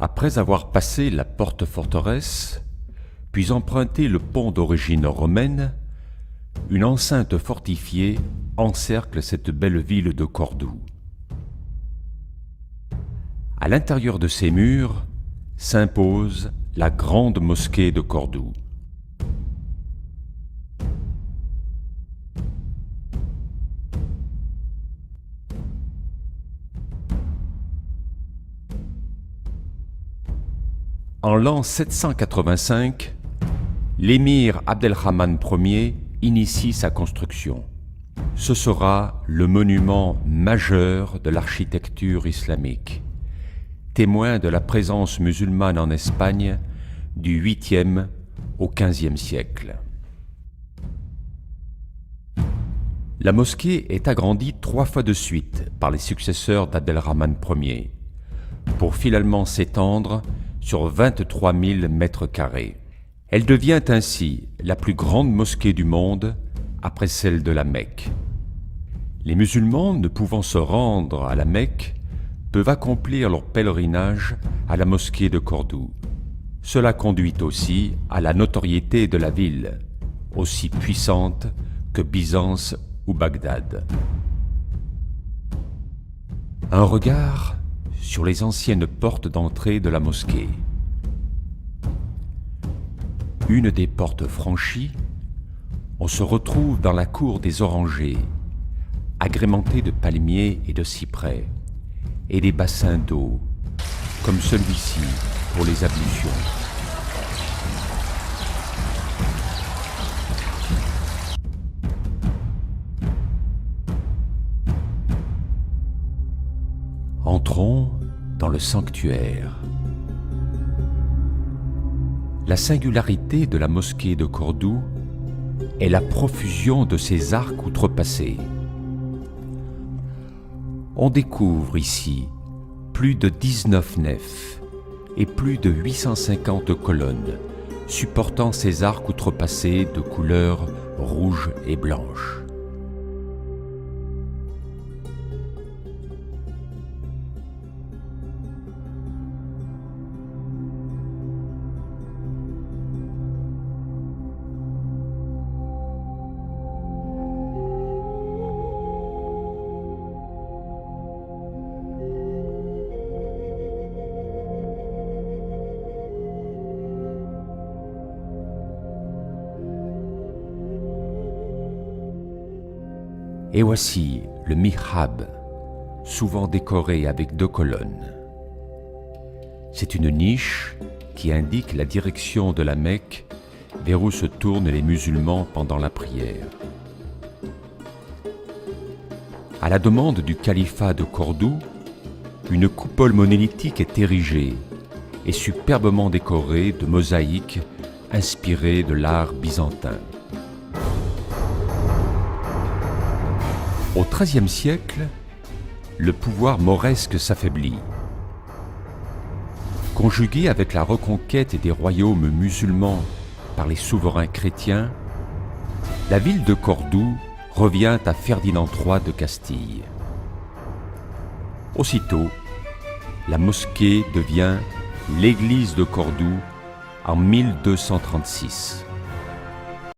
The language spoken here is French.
Après avoir passé la porte-forteresse, puis emprunté le pont d'origine romaine, une enceinte fortifiée encercle cette belle ville de Cordoue. À l'intérieur de ces murs s'impose la grande mosquée de Cordoue. En l'an 785, l'émir Abdelrahman Ier initie sa construction. Ce sera le monument majeur de l'architecture islamique, témoin de la présence musulmane en Espagne du 8e au 15e siècle. La mosquée est agrandie 3 fois de suite par les successeurs d'Abdelrahman Ier, pour finalement s'étendre sur 23 000 mètres carrés. Elle devient ainsi la plus grande mosquée du monde après celle de la Mecque. Les musulmans ne pouvant se rendre à la Mecque peuvent accomplir leur pèlerinage à la mosquée de Cordoue. Cela conduit aussi à la notoriété de la ville, aussi puissante que Byzance ou Bagdad. Un regard sur les anciennes portes d'entrée de la mosquée. Une des portes franchies, on se retrouve dans la cour des orangers, agrémentée de palmiers et de cyprès, et des bassins d'eau, comme celui-ci pour les ablutions. Entrons dans le sanctuaire. La singularité de la mosquée de Cordoue est la profusion de ses arcs outrepassés. On découvre ici plus de 19 nefs et plus de 850 colonnes supportant ces arcs outrepassés de couleur rouge et blanche. Et voici le mihrab, souvent décoré avec 2 colonnes. C'est une niche qui indique la direction de la Mecque vers où se tournent les musulmans pendant la prière. À la demande du califat de Cordoue, une coupole monolithique est érigée et superbement décorée de mosaïques inspirées de l'art byzantin. Au XIIIe siècle, le pouvoir mauresque s'affaiblit. Conjugué avec la reconquête des royaumes musulmans par les souverains chrétiens, la ville de Cordoue revient à Ferdinand III de Castille. Aussitôt, la mosquée devient l'église de Cordoue en 1236.